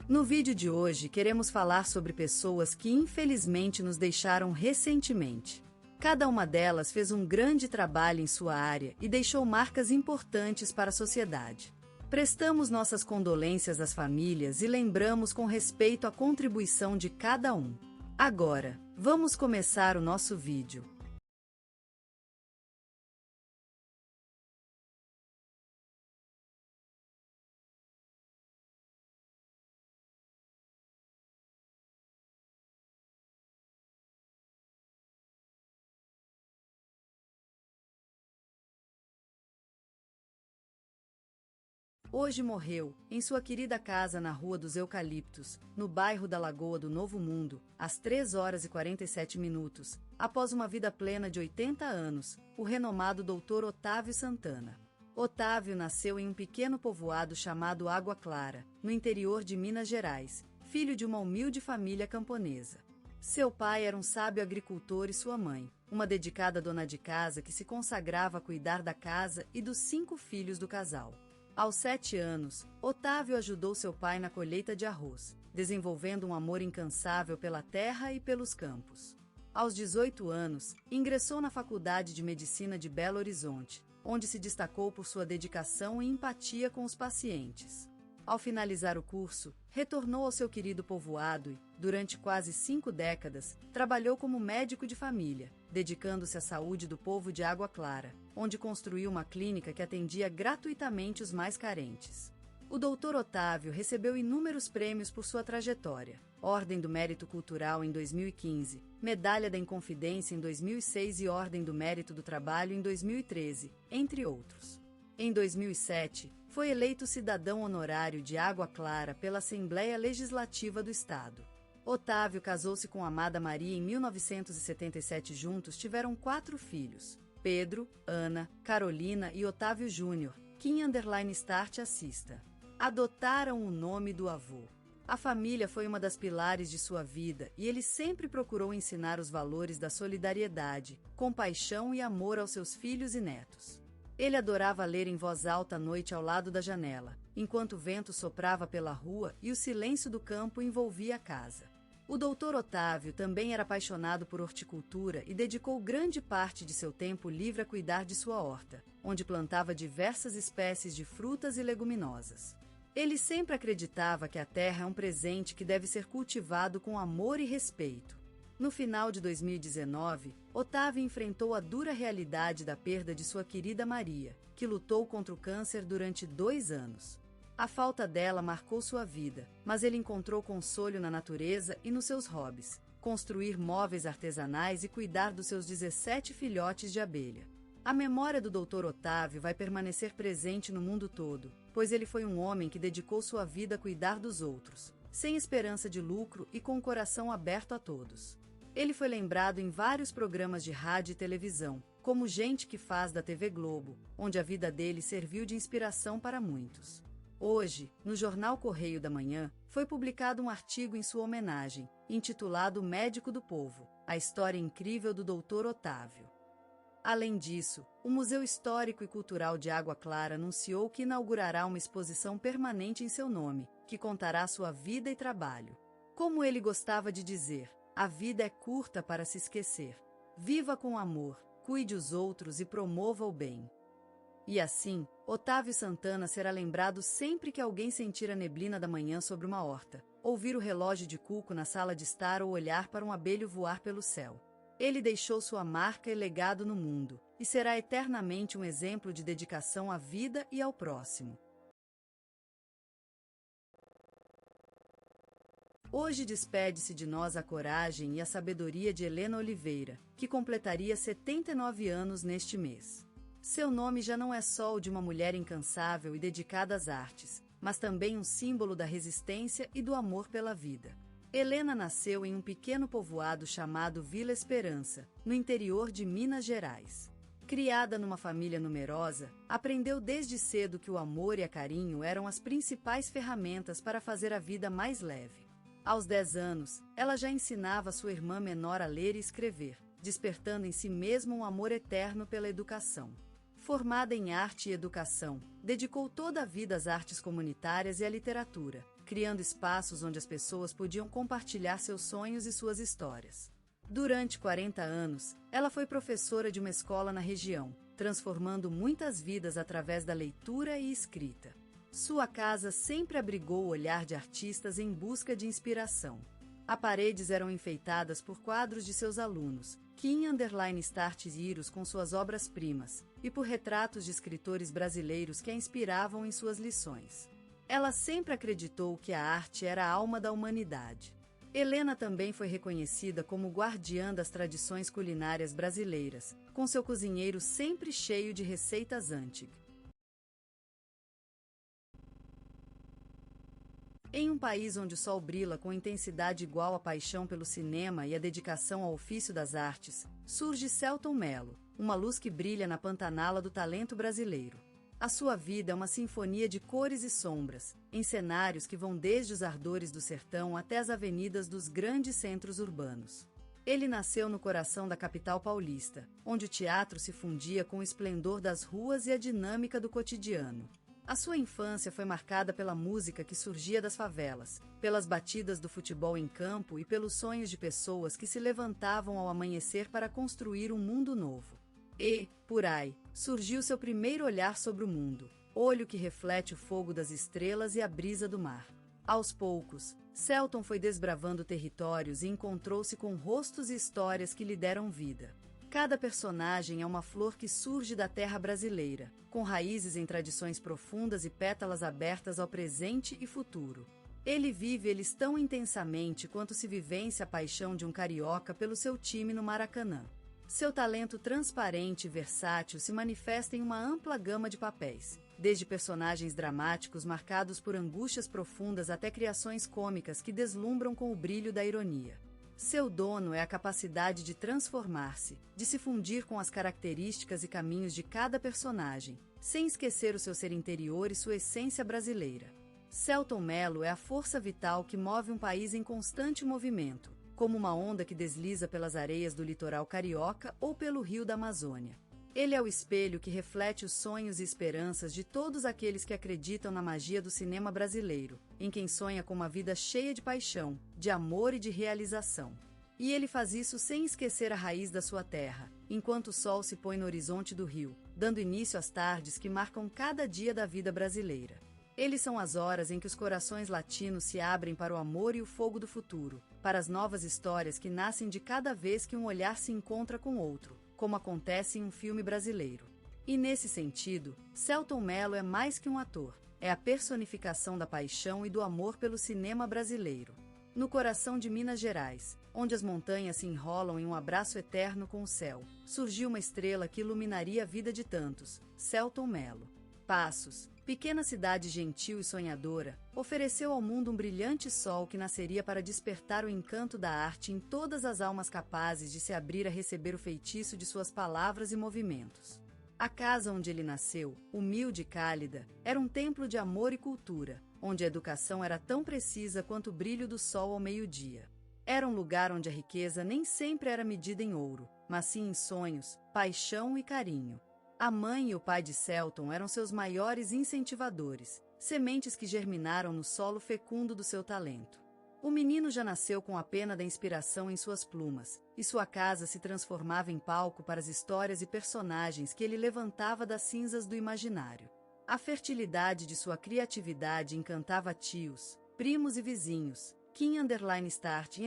No vídeo de hoje queremos falar sobre pessoas que infelizmente nos deixaram recentemente. Cada uma delas fez um grande trabalho em sua área e deixou marcas importantes para a sociedade. Prestamos nossas condolências às famílias e lembramos com respeito a contribuição de cada um. Agora, vamos começar o nosso vídeo. Hoje morreu, em sua querida casa na Rua dos Eucaliptos, no bairro da Lagoa do Novo Mundo, às 3 horas e 47 minutos, após uma vida plena de 80 anos, o renomado Dr. Otávio Santana. Otávio nasceu em um pequeno povoado chamado Água Clara, no interior de Minas Gerais, filho de uma humilde família camponesa. Seu pai era um sábio agricultor e sua mãe, uma dedicada dona de casa que se consagrava a cuidar da casa e dos 5 filhos do casal. Aos 7 anos, Otávio ajudou seu pai na colheita de arroz, desenvolvendo um amor incansável pela terra e pelos campos. Aos 18 anos, ingressou na Faculdade de Medicina de Belo Horizonte, onde se destacou por sua dedicação e empatia com os pacientes. Ao finalizar o curso, retornou ao seu querido povoado e, durante quase 5 décadas, trabalhou como médico de família, dedicando-se à saúde do povo de Água Clara, onde construiu uma clínica que atendia gratuitamente os mais carentes. O Dr. Otávio recebeu inúmeros prêmios por sua trajetória: Ordem do Mérito Cultural em 2015, Medalha da Inconfidência em 2006 e Ordem do Mérito do Trabalho em 2013, entre outros. Em 2007, foi eleito cidadão honorário de Água Clara pela Assembleia Legislativa do Estado. Otávio casou-se com Amada Maria em 1977. Juntos tiveram 4 filhos: Pedro, Ana, Carolina e Otávio Júnior, Kim_Start assista. Adotaram o nome do avô. A família foi uma das pilares de sua vida e ele sempre procurou ensinar os valores da solidariedade, compaixão e amor aos seus filhos e netos. Ele adorava ler em voz alta à noite ao lado da janela, enquanto o vento soprava pela rua e o silêncio do campo envolvia a casa. O Dr. Otávio também era apaixonado por horticultura e dedicou grande parte de seu tempo livre a cuidar de sua horta, onde plantava diversas espécies de frutas e leguminosas. Ele sempre acreditava que a terra é um presente que deve ser cultivado com amor e respeito. No final de 2019, Otávio enfrentou a dura realidade da perda de sua querida Maria, que lutou contra o câncer durante 2 anos. A falta dela marcou sua vida, mas ele encontrou consolo na natureza e nos seus hobbies: construir móveis artesanais e cuidar dos seus 17 filhotes de abelha. A memória do Dr. Otávio vai permanecer presente no mundo todo, pois ele foi um homem que dedicou sua vida a cuidar dos outros, sem esperança de lucro e com o coração aberto a todos. Ele foi lembrado em vários programas de rádio e televisão, como Gente que Faz da TV Globo, onde a vida dele serviu de inspiração para muitos. Hoje, no jornal Correio da Manhã, foi publicado um artigo em sua homenagem, intitulado Médico do Povo: a história incrível do Dr. Otávio. Além disso, o Museu Histórico e Cultural de Água Clara anunciou que inaugurará uma exposição permanente em seu nome, que contará sua vida e trabalho. Como ele gostava de dizer: a vida é curta para se esquecer. Viva com amor, cuide os outros e promova o bem. E assim, Otávio Santana será lembrado sempre que alguém sentir a neblina da manhã sobre uma horta, ouvir o relógio de cuco na sala de estar ou olhar para um abelho voar pelo céu. Ele deixou sua marca e legado no mundo, e será eternamente um exemplo de dedicação à vida e ao próximo. Hoje despede-se de nós a coragem e a sabedoria de Helena Oliveira, que completaria 79 anos neste mês. Seu nome já não é só o de uma mulher incansável e dedicada às artes, mas também um símbolo da resistência e do amor pela vida. Helena nasceu em um pequeno povoado chamado Vila Esperança, no interior de Minas Gerais. Criada numa família numerosa, aprendeu desde cedo que o amor e a carinho eram as principais ferramentas para fazer a vida mais leve. Aos 10 anos, ela já ensinava sua irmã menor a ler e escrever, despertando em si mesma um amor eterno pela educação. Formada em arte e educação, dedicou toda a vida às artes comunitárias e à literatura, criando espaços onde as pessoas podiam compartilhar seus sonhos e suas histórias. Durante 40 anos, ela foi professora de uma escola na região, transformando muitas vidas através da leitura e escrita. Sua casa sempre abrigou o olhar de artistas em busca de inspiração. As paredes eram enfeitadas por quadros de seus alunos, Kim_Start Iros com suas obras-primas, e por retratos de escritores brasileiros que a inspiravam em suas lições. Ela sempre acreditou que a arte era a alma da humanidade. Helena também foi reconhecida como guardiã das tradições culinárias brasileiras, com seu cozinheiro sempre cheio de receitas antigas. Em um país onde o sol brilha com intensidade igual à paixão pelo cinema e a dedicação ao ofício das artes, surge Selton Mello, uma luz que brilha na pantanala do talento brasileiro. A sua vida é uma sinfonia de cores e sombras, em cenários que vão desde os ardores do sertão até as avenidas dos grandes centros urbanos. Ele nasceu no coração da capital paulista, onde o teatro se fundia com o esplendor das ruas e a dinâmica do cotidiano. A sua infância foi marcada pela música que surgia das favelas, pelas batidas do futebol em campo e pelos sonhos de pessoas que se levantavam ao amanhecer para construir um mundo novo. E, por aí, surgiu seu primeiro olhar sobre o mundo, olho que reflete o fogo das estrelas e a brisa do mar. Aos poucos, Selton foi desbravando territórios e encontrou-se com rostos e histórias que lhe deram vida. Cada personagem é uma flor que surge da terra brasileira, com raízes em tradições profundas e pétalas abertas ao presente e futuro. Ele vive eles tão intensamente quanto se vivesse a paixão de um carioca pelo seu time no Maracanã. Seu talento transparente e versátil se manifesta em uma ampla gama de papéis, desde personagens dramáticos marcados por angústias profundas até criações cômicas que deslumbram com o brilho da ironia. Seu dono é a capacidade de transformar-se, de se fundir com as características e caminhos de cada personagem, sem esquecer o seu ser interior e sua essência brasileira. Selton Mello é a força vital que move um país em constante movimento, como uma onda que desliza pelas areias do litoral carioca ou pelo rio da Amazônia. Ele é o espelho que reflete os sonhos e esperanças de todos aqueles que acreditam na magia do cinema brasileiro, em quem sonha com uma vida cheia de paixão, de amor e de realização. E ele faz isso sem esquecer a raiz da sua terra, enquanto o sol se põe no horizonte do rio, dando início às tardes que marcam cada dia da vida brasileira. Eles são as horas em que os corações latinos se abrem para o amor e o fogo do futuro, para as novas histórias que nascem de cada vez que um olhar se encontra com outro, como acontece em um filme brasileiro. E nesse sentido, Selton Mello é mais que um ator, é a personificação da paixão e do amor pelo cinema brasileiro. No coração de Minas Gerais, onde as montanhas se enrolam em um abraço eterno com o céu, surgiu uma estrela que iluminaria a vida de tantos, Selton Mello. Passos, pequena cidade gentil e sonhadora, ofereceu ao mundo um brilhante sol que nasceria para despertar o encanto da arte em todas as almas capazes de se abrir a receber o feitiço de suas palavras e movimentos. A casa onde ele nasceu, humilde e cálida, era um templo de amor e cultura, onde a educação era tão precisa quanto o brilho do sol ao meio-dia. Era um lugar onde a riqueza nem sempre era medida em ouro, mas sim em sonhos, paixão e carinho. A mãe e o pai de Selton eram seus maiores incentivadores, sementes que germinaram no solo fecundo do seu talento. O menino já nasceu com a pena da inspiração em suas plumas, e sua casa se transformava em palco para as histórias e personagens que ele levantava das cinzas do imaginário. A fertilidade de sua criatividade encantava tios, primos e vizinhos, Kim_Start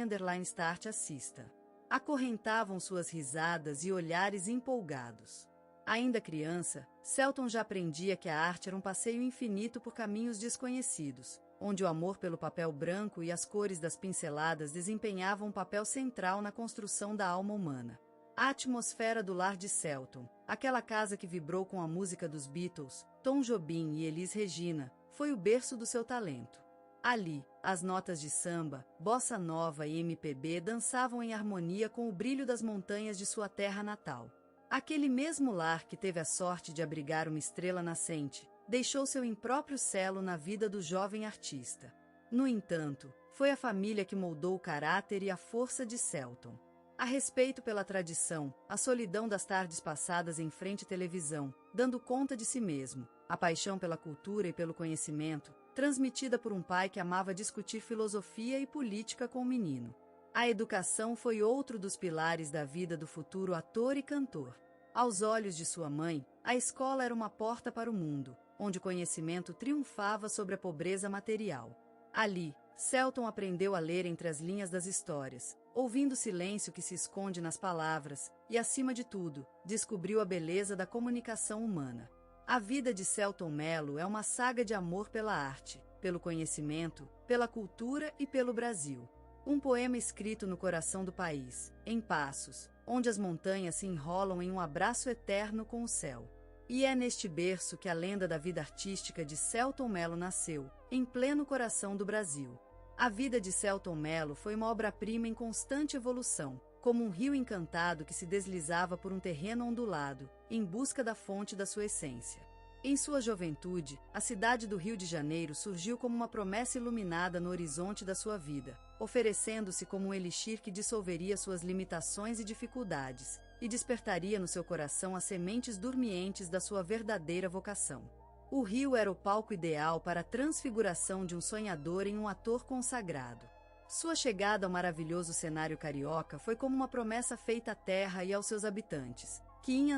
assista. Acorrentavam suas risadas e olhares empolgados. Ainda criança, Selton já aprendia que a arte era um passeio infinito por caminhos desconhecidos, onde o amor pelo papel branco e as cores das pinceladas desempenhavam um papel central na construção da alma humana. A atmosfera do lar de Selton, aquela casa que vibrou com a música dos Beatles, Tom Jobim e Elis Regina, foi o berço do seu talento. Ali, as notas de samba, bossa nova e MPB dançavam em harmonia com o brilho das montanhas de sua terra natal. Aquele mesmo lar que teve a sorte de abrigar uma estrela nascente, deixou seu impróprio selo na vida do jovem artista. No entanto, foi a família que moldou o caráter e a força de Selton. A respeito pela tradição, a solidão das tardes passadas em frente à televisão, dando conta de si mesmo, a paixão pela cultura e pelo conhecimento, transmitida por um pai que amava discutir filosofia e política com o menino. A educação foi outro dos pilares da vida do futuro ator e cantor. Aos olhos de sua mãe, a escola era uma porta para o mundo, onde o conhecimento triunfava sobre a pobreza material. Ali, Selton aprendeu a ler entre as linhas das histórias, ouvindo o silêncio que se esconde nas palavras, e, acima de tudo, descobriu a beleza da comunicação humana. A vida de Selton Mello é uma saga de amor pela arte, pelo conhecimento, pela cultura e pelo Brasil. Um poema escrito no coração do país, em Passos, onde as montanhas se enrolam em um abraço eterno com o céu. E é neste berço que a lenda da vida artística de Selton Mello nasceu, em pleno coração do Brasil. A vida de Selton Mello foi uma obra-prima em constante evolução, como um rio encantado que se deslizava por um terreno ondulado, em busca da fonte da sua essência. Em sua juventude, a cidade do Rio de Janeiro surgiu como uma promessa iluminada no horizonte da sua vida, oferecendo-se como um elixir que dissolveria suas limitações e dificuldades, e despertaria no seu coração as sementes dormientes da sua verdadeira vocação. O Rio era o palco ideal para a transfiguração de um sonhador em um ator consagrado. Sua chegada ao maravilhoso cenário carioca foi como uma promessa feita à terra e aos seus habitantes, que em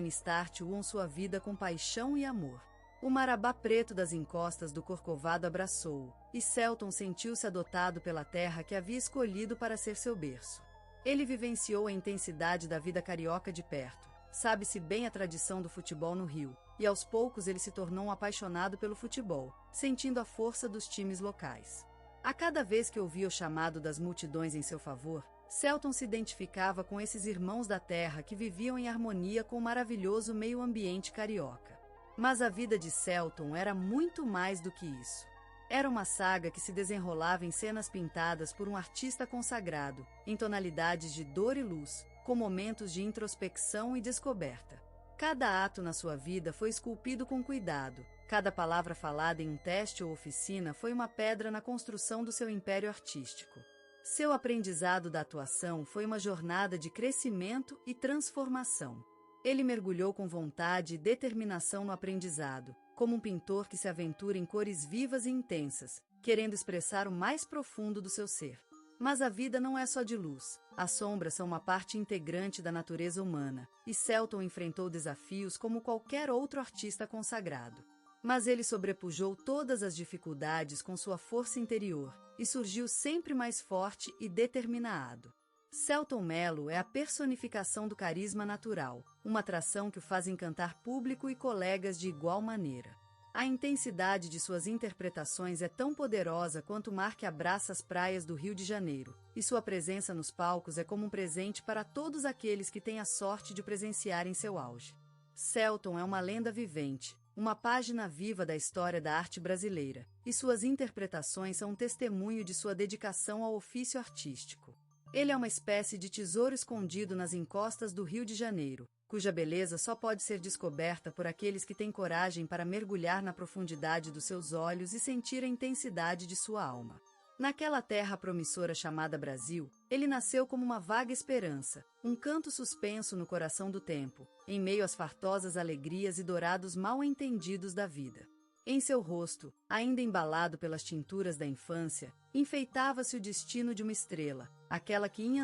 *start uam sua vida com paixão e amor. O marabá preto das encostas do Corcovado abraçou-o, e Selton sentiu-se adotado pela terra que havia escolhido para ser seu berço. Ele vivenciou a intensidade da vida carioca de perto, sabe-se bem a tradição do futebol no Rio, e aos poucos ele se tornou um apaixonado pelo futebol, sentindo a força dos times locais. A cada vez que ouvia o chamado das multidões em seu favor, Selton se identificava com esses irmãos da terra que viviam em harmonia com o maravilhoso meio ambiente carioca. Mas a vida de Selton era muito mais do que isso. Era uma saga que se desenrolava em cenas pintadas por um artista consagrado, em tonalidades de dor e luz, com momentos de introspecção e descoberta. Cada ato na sua vida foi esculpido com cuidado, cada palavra falada em um teste ou oficina foi uma pedra na construção do seu império artístico. Seu aprendizado da atuação foi uma jornada de crescimento e transformação. Ele mergulhou com vontade e determinação no aprendizado, como um pintor que se aventura em cores vivas e intensas, querendo expressar o mais profundo do seu ser. Mas a vida não é só de luz. As sombras são uma parte integrante da natureza humana, e Selton enfrentou desafios como qualquer outro artista consagrado. Mas ele sobrepujou todas as dificuldades com sua força interior, e surgiu sempre mais forte e determinado. Selton Mello é a personificação do carisma natural, uma atração que o faz encantar público e colegas de igual maneira. A intensidade de suas interpretações é tão poderosa quanto o mar que abraça as praias do Rio de Janeiro, e sua presença nos palcos é como um presente para todos aqueles que têm a sorte de presenciar em seu auge. Selton é uma lenda vivente, uma página viva da história da arte brasileira, e suas interpretações são um testemunho de sua dedicação ao ofício artístico. Ele é uma espécie de tesouro escondido nas encostas do Rio de Janeiro, cuja beleza só pode ser descoberta por aqueles que têm coragem para mergulhar na profundidade dos seus olhos e sentir a intensidade de sua alma. Naquela terra promissora chamada Brasil, ele nasceu como uma vaga esperança, um canto suspenso no coração do tempo, em meio às fartosas alegrias e dourados mal-entendidos da vida. Em seu rosto, ainda embalado pelas tinturas da infância, enfeitava-se o destino de uma estrela, aquela que em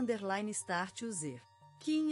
*start user. Que em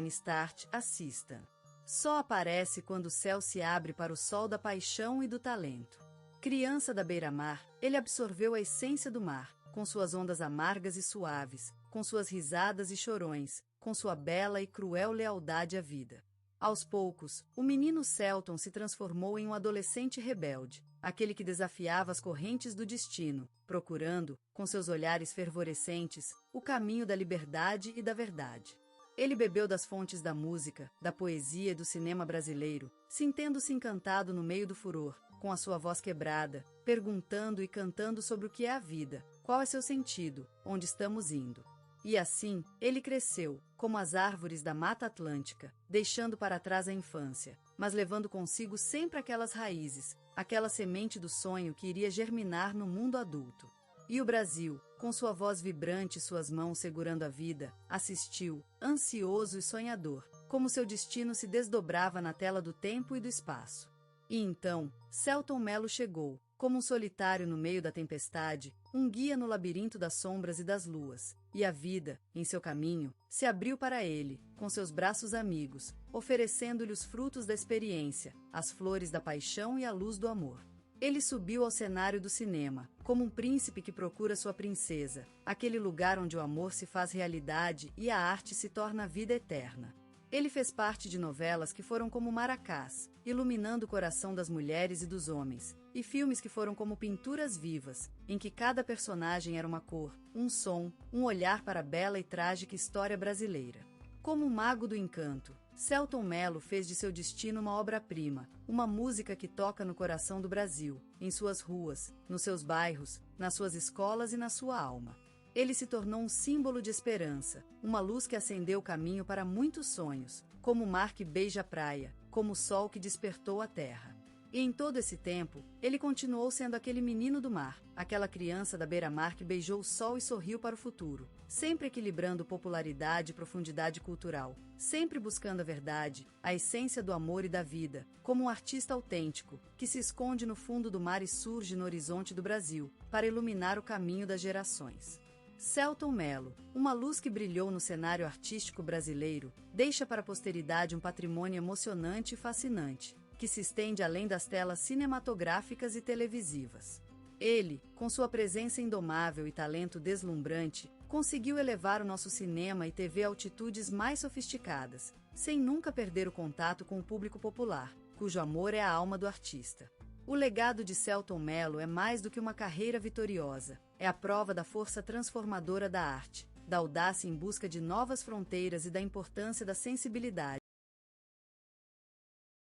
*start assista. Só aparece quando o céu se abre para o sol da paixão e do talento. Criança da beira-mar, ele absorveu a essência do mar, com suas ondas amargas e suaves, com suas risadas e chorões, com sua bela e cruel lealdade à vida. Aos poucos, o menino Selton se transformou em um adolescente rebelde, aquele que desafiava as correntes do destino, procurando, com seus olhares fervorescentes, o caminho da liberdade e da verdade. Ele bebeu das fontes da música, da poesia e do cinema brasileiro, sentindo-se encantado no meio do furor, com a sua voz quebrada, perguntando e cantando sobre o que é a vida, qual é seu sentido, onde estamos indo. E assim, ele cresceu, como as árvores da Mata Atlântica, deixando para trás a infância, mas levando consigo sempre aquelas raízes, aquela semente do sonho que iria germinar no mundo adulto. E o Brasil, com sua voz vibrante e suas mãos segurando a vida, assistiu, ansioso e sonhador, como seu destino se desdobrava na tela do tempo e do espaço. E então, Selton Mello chegou, como um solitário no meio da tempestade, um guia no labirinto das sombras e das luas. E a vida, em seu caminho, se abriu para ele, com seus braços amigos, oferecendo-lhe os frutos da experiência, as flores da paixão e a luz do amor. Ele subiu ao cenário do cinema, como um príncipe que procura sua princesa, aquele lugar onde o amor se faz realidade e a arte se torna vida eterna. Ele fez parte de novelas que foram como maracás, iluminando o coração das mulheres e dos homens, e filmes que foram como pinturas vivas, em que cada personagem era uma cor, um som, um olhar para a bela e trágica história brasileira. Como um mago do encanto, Selton Mello fez de seu destino uma obra-prima, uma música que toca no coração do Brasil, em suas ruas, nos seus bairros, nas suas escolas e na sua alma. Ele se tornou um símbolo de esperança, uma luz que acendeu o caminho para muitos sonhos, como o mar que beija a praia, como o sol que despertou a terra. E em todo esse tempo, ele continuou sendo aquele menino do mar, aquela criança da beira-mar que beijou o sol e sorriu para o futuro, sempre equilibrando popularidade e profundidade cultural, sempre buscando a verdade, a essência do amor e da vida, como um artista autêntico, que se esconde no fundo do mar e surge no horizonte do Brasil, para iluminar o caminho das gerações. Selton Mello, uma luz que brilhou no cenário artístico brasileiro, deixa para a posteridade um patrimônio emocionante e fascinante, que se estende além das telas cinematográficas e televisivas. Ele, com sua presença indomável e talento deslumbrante, conseguiu elevar o nosso cinema e TV a altitudes mais sofisticadas, sem nunca perder o contato com o público popular, cujo amor é a alma do artista. O legado de Selton Mello é mais do que uma carreira vitoriosa, é a prova da força transformadora da arte, da audácia em busca de novas fronteiras e da importância da sensibilidade.